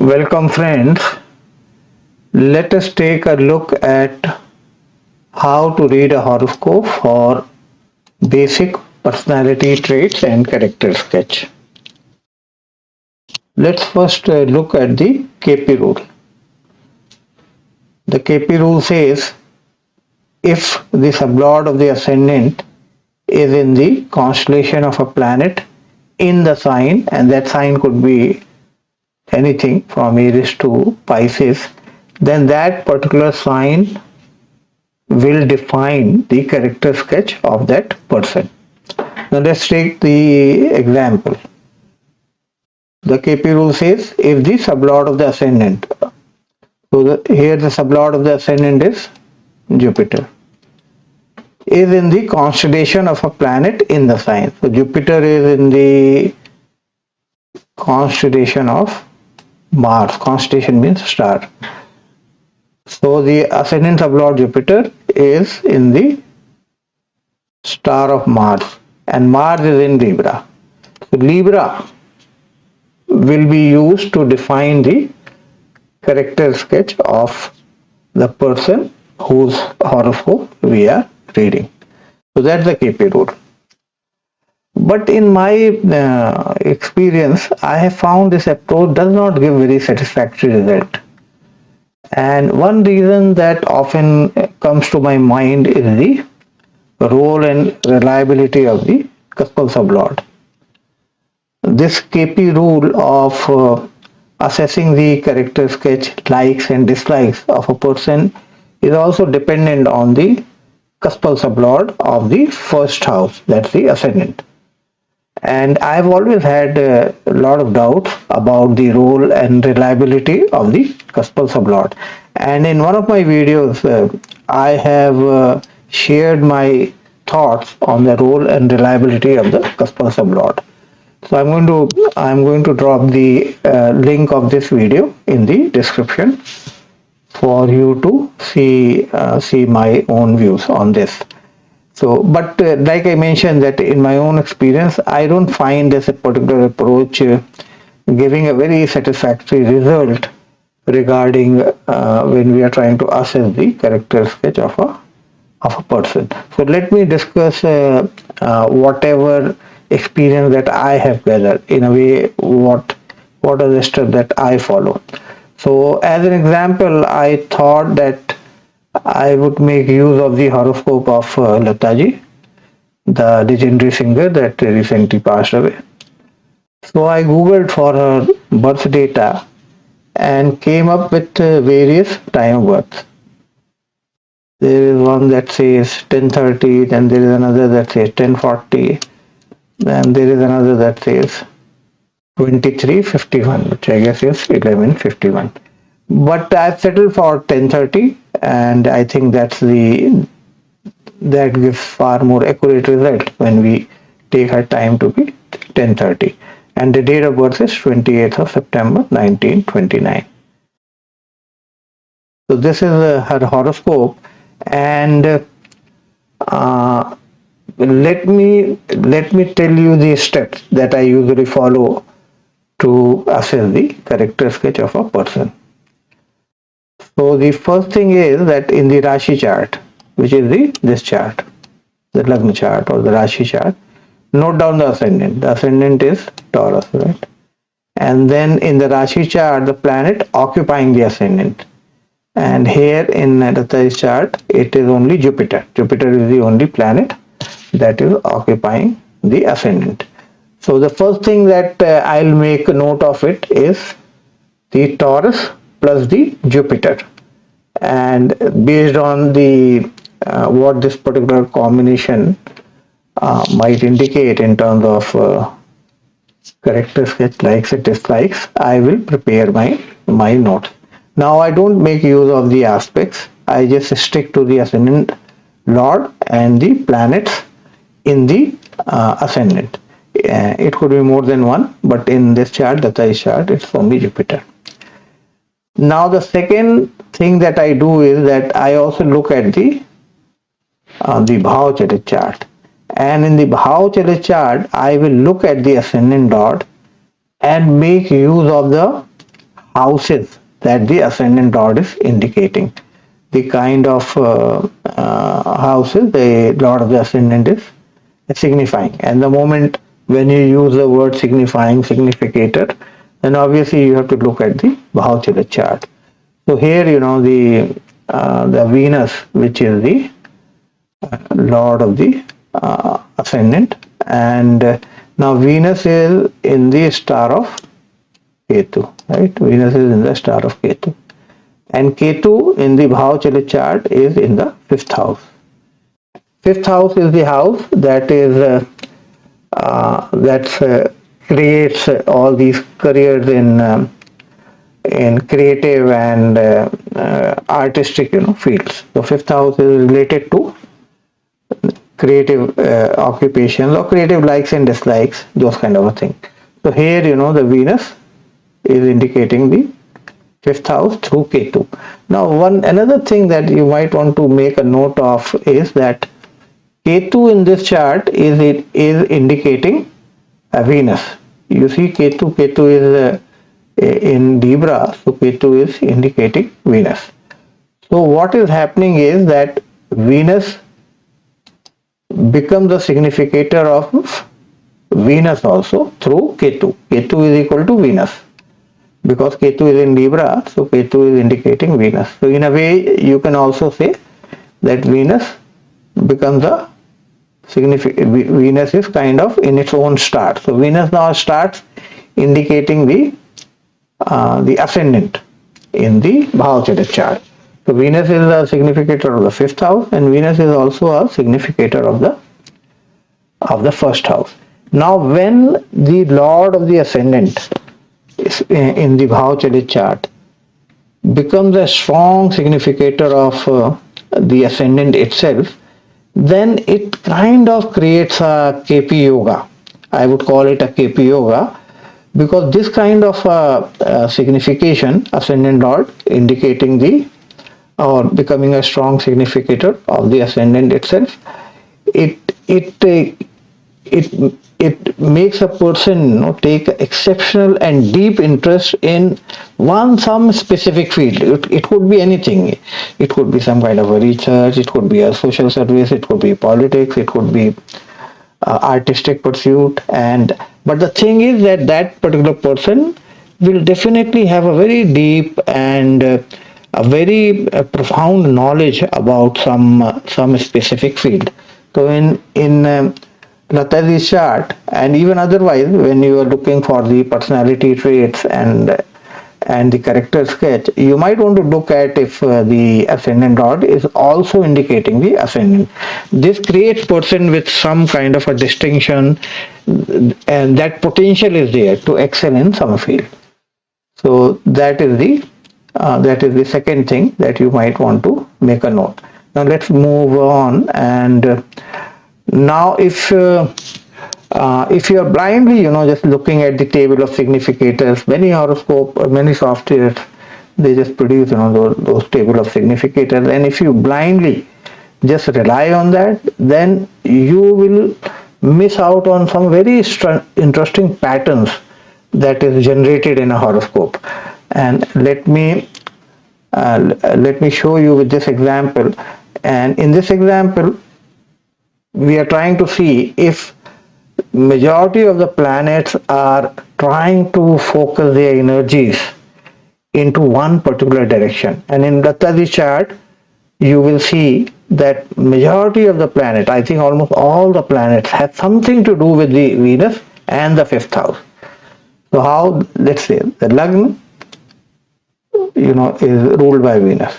Welcome friends. Let us take a look at how to read a horoscope for basic personality traits and character sketch. Let's first look at the KP rule. The KP rule says if the sublord of the ascendant is in the constellation of a planet in the sign, and that sign could be anything from Aries to Pisces, then that particular sign will define the character sketch of that person. Now let's take the example. The KP rule says if the sublord of the ascendant, here the sublord of the ascendant is Jupiter, is in the constellation of a planet in the sign. So Jupiter is in the constellation of Mars. Constellation means star. So the ascendant sublord Jupiter is in the star of Mars, and Mars is in Libra. So Libra will be used to define the character sketch of the person whose horoscope we are reading. So that's the KP rule. But in my experience, I have found this approach does not give very satisfactory result. And one reason that often comes to my mind is the role and reliability of the Cuspal sublord. This KP rule of assessing the character sketch, likes and dislikes of a person is also dependent on the Cuspal sublord of the first house, that's the ascendant. And I've always had a lot of doubts about the role and reliability of the Cuspal sublord. And in one of my videos, I have shared my thoughts on the role and reliability of the Cuspal sublord. So I'm going to drop the link of this video in the description for you to see my own views on this. So, but like I mentioned that in my own experience, I don't find this a particular approach giving a very satisfactory result regarding when we are trying to assess the character sketch of a person. So let me discuss whatever experience that I have gathered, in a way what are the steps that I follow. So as an example, I thought that I would make use of the horoscope of Lata ji, the legendary singer that recently passed away. So I googled for her birth data and came up with various time of birth. There is one that says 10:30, then there is another that says 10:40, then there is another that says 23:51, which I guess is 11:51. But I've settled for 10:30, and I think that gives far more accurate result when we take her time to be 10:30, and the date of birth is 28th of September 1929. So this is her horoscope, and let me tell you the steps that I usually follow to assess the character sketch of a person. So the first thing is that in the Rashi chart, which is this chart, the lagna chart or the Rashi chart, note down the ascendant. The ascendant is Taurus, right? And then in the Rashi chart, the planet occupying the ascendant. And here in Lata's chart, it is only Jupiter. Jupiter is the only planet that is occupying the ascendant. So the first thing that I'll make a note of it is the Taurus plus the Jupiter, and based on the what this particular combination might indicate in terms of character sketch, likes and dislikes, I will prepare my notes. Now I don't make use of the aspects. I just stick to the ascendant lord and the planets in the ascendant. It could be more than one, but in this chart, the Thai chart, it's only Jupiter. Now the second thing that I do is that I also look at the bhav charit chart, and in the bhav charit chart I will look at the ascendant lord and make use of the houses that the ascendant lord is indicating, the kind of houses the lord of the ascendant is signifying. And the moment when you use the word signifying, significator, then obviously you have to look at the bhav chart. So here, the Venus, which is the lord of the ascendant, and now Venus is in the star of Ketu, right? Venus is in the star of Ketu, and Ketu in the bhav chart is in the fifth house. Fifth house is the house that is that creates all these careers in creative and artistic fields. So fifth house is related to creative occupations or creative likes and dislikes, those kind of a thing. So here the Venus is indicating the fifth house through Ketu. Now another thing that you might want to make a note of is that Ketu in this chart is indicating a Venus. You see Ketu is in Libra, so Ketu is indicating Venus. So what is happening is that Venus becomes the significator of Venus also through Ketu. Ketu is equal to Venus. Because Ketu is in Libra, so Ketu is indicating Venus. So in a way, you can also say that Venus becomes a Venus is kind of in its own star. So Venus now starts indicating the ascendant in the bhav chart. So Venus is a significator of the fifth house, and Venus is also a significator of the first house. Now, when the lord of the ascendant is in the bhav chart becomes a strong significator of the ascendant itself, then it kind of creates a KP yoga. I would call it a KP yoga, because this kind of signification, ascendant lord indicating the or becoming a strong significator of the ascendant itself, it makes a person take exceptional and deep interest in some specific field. It could be anything. It could be some kind of a research, it could be a social service, it could be politics, it could be artistic pursuit. But the thing is that particular person will definitely have a very deep and a very profound knowledge about some specific field. So in Lata's chart, and even otherwise, when you are looking for the personality traits and the character sketch, you might want to look at if the ascendant lord is also indicating the ascendant. This creates person with some kind of a distinction, and that potential is there to excel in some field. So that is the second thing that you might want to make a note. Now let's move on, and now if you are blindly just looking at the table of significators, many horoscope or many softwares, they just produce those table of significators, and if you blindly just rely on that, then you will miss out on some very interesting patterns that is generated in a horoscope. And let me show you with this example. And in this example, we are trying to see if majority of the planets are trying to focus their energies into one particular direction. And in Lata's chart, you will see that majority of the planet, I think almost all the planets, have something to do with the Venus and the fifth house. So how, let's say, the lagna, is ruled by Venus.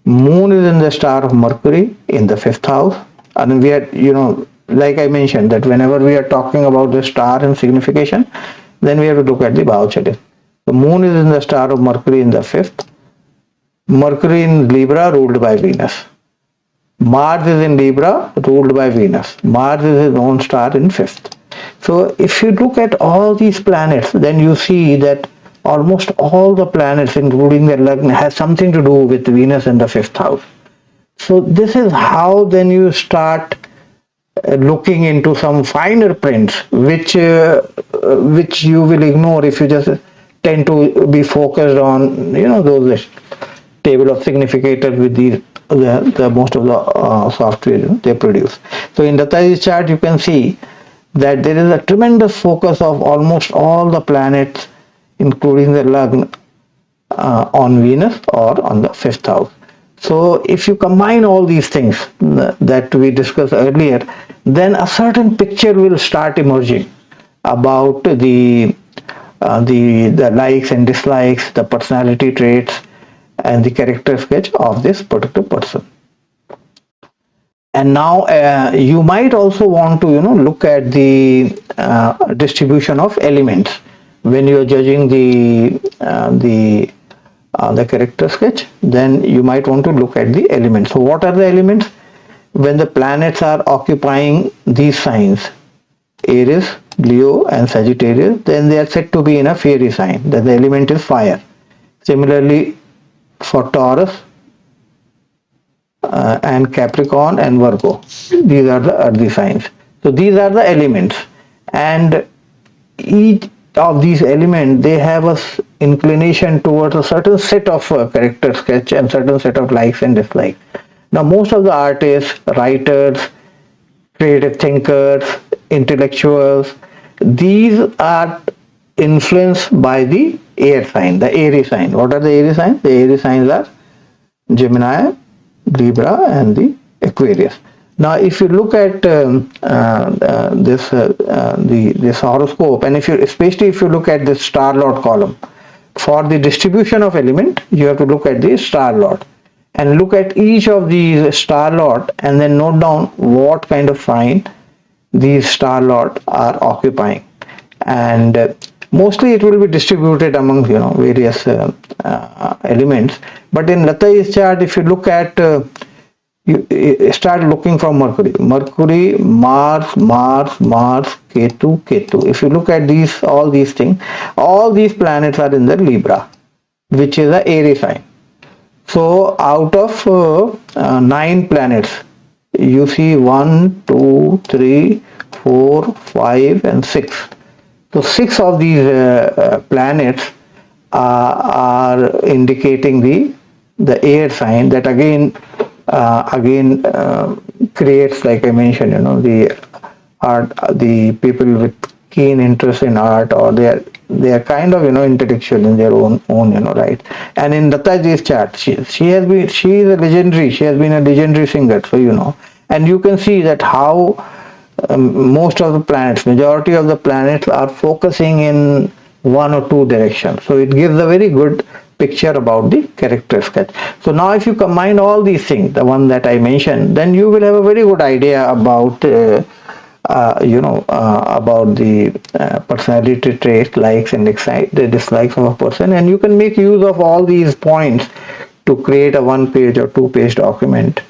Moon is in the star of Mercury in the fifth house. And we are, like I mentioned, that whenever we are talking about the star and signification, then we have to look at the bhav chart. The moon is in the star of Mercury in the fifth. Mercury in Libra, ruled by Venus. Mars is in Libra, ruled by Venus. Mars is his own star in fifth. So if you look at all these planets, then you see that almost all the planets, including the lagna, has something to do with Venus in the fifth house. So this is how then you start looking into some finer prints, which you will ignore if you just tend to be focused on those table of significators with the most of the software they produce. So in Lata's chart you can see that there is a tremendous focus of almost all the planets, including the lagna, on Venus or on the fifth house. So if you combine all these things that we discussed earlier, then a certain picture will start emerging about the likes and dislikes, the personality traits, and the character sketch of this particular person. And now you might also want to look at the distribution of elements when you are judging the character sketch. Then you might want to look at the elements. So what are the elements? When the planets are occupying these signs, Aries, Leo and Sagittarius, then they are said to be in a fiery sign, that the element is fire. Similarly for Taurus and Capricorn and Virgo, these are the earthy signs. So these are the elements, and each of these elements, they have a inclination towards a certain set of character sketch and certain set of likes and dislikes. Now most of the artists, writers, creative thinkers, intellectuals, these are influenced by the air sign, the airy sign. What are the airy signs? The airy signs are Gemini, Libra and the Aquarius. Now if you look at this horoscope, and especially if you look at the star lord column, for the distribution of element you have to look at the star lord and look at each of these star lord and then note down what kind of sign these star lord are occupying, and mostly it will be distributed among various elements. But in Lata's chart, if you look at you start looking from Mercury, Mars, Ketu. If you look at all these things, all these planets are in the Libra, which is a airy sign. So out of 9 planets, you see 1, 2, 3, 4, 5 and 6. So 6 of these planets are indicating the air sign, that again creates, like I mentioned, the art, the people with keen interest in art, or they are kind of intellectual in their own right. And in Lataji's chart, she has been a legendary singer, so and you can see that how most of the planets, majority of the planets are focusing in one or two directions. So it gives a very good picture about the character sketch. So now if you combine all these things, the one that I mentioned, then you will have a very good idea about about the personality traits, likes and the dislikes of a person, and you can make use of all these points to create a 1-page or 2-page document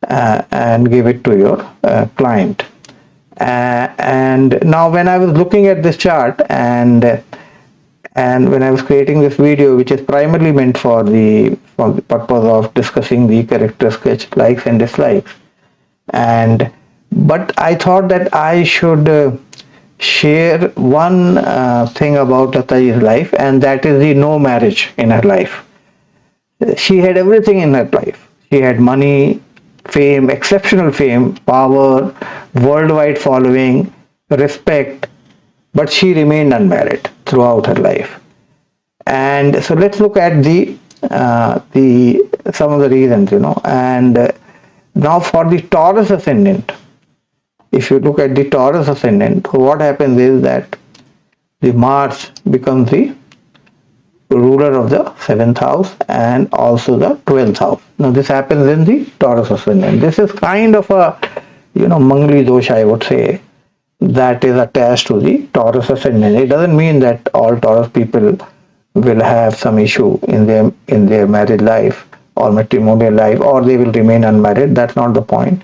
and give it to your client. And now when I was looking at this chart and when I was creating this video, which is primarily meant for the purpose of discussing the character sketch, likes and dislikes, but I thought that I should share one thing about Lata's life, and that is the no marriage in her life. She had everything in her life. She had money, fame, exceptional fame, power, worldwide following, respect, but she remained unmarried throughout her life. And so let's look at the some of the reasons, and now for the Taurus ascendant, if you look at the Taurus ascendant, what happens is that the Mars becomes the ruler of the 7th house and also the 12th house. Now this happens in the Taurus ascendant. This is kind of a Mangli dosha, I would say, that is attached to the Taurus ascendant. It doesn't mean that all Taurus people will have some issue in their married life or matrimonial life, or they will remain unmarried. That's not the point.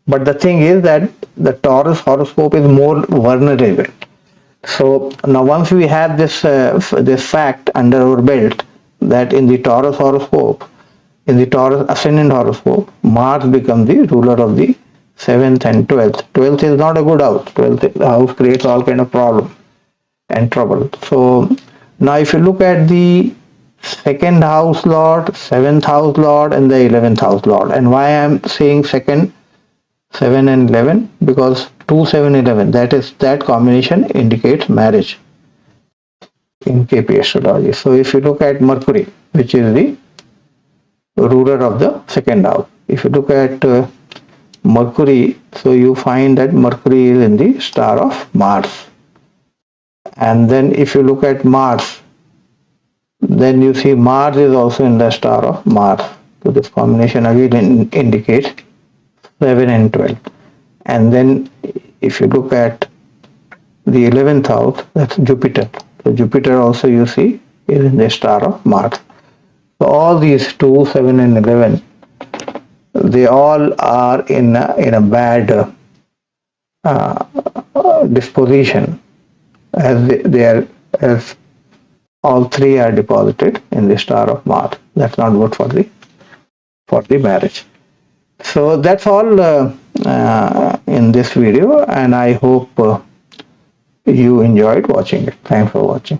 But the thing is that the Taurus horoscope is more vulnerable. So now once we have this fact under our belt, that in the Taurus horoscope, in the Taurus ascendant horoscope, Mars becomes the ruler of the 7th and 12th. 12th is not a good house. 12th house creates all kind of problem and trouble. So Now if you look at the second house lord, seventh house lord, and the 11th house lord, and why I am saying second, 7 and 11, because 2, 7, 11, that combination indicates marriage in KP astrology. So if you look at Mercury, which is the ruler of the second house, if you look at Mercury, so you find that Mercury is in the star of Mars. And then if you look at Mars, then you see Mars is also in the star of Mars. So this combination again indicates 7 and 12. And then if you look at the 11th house, that's Jupiter. So Jupiter also you see is in the star of Mars. So all these 2, 7 and 11, they all are in a bad disposition, as they are, as all three are deposited in the star of Mars. That's not good for the marriage. So that's all in this video, and I hope you enjoyed watching it. Thanks for watching.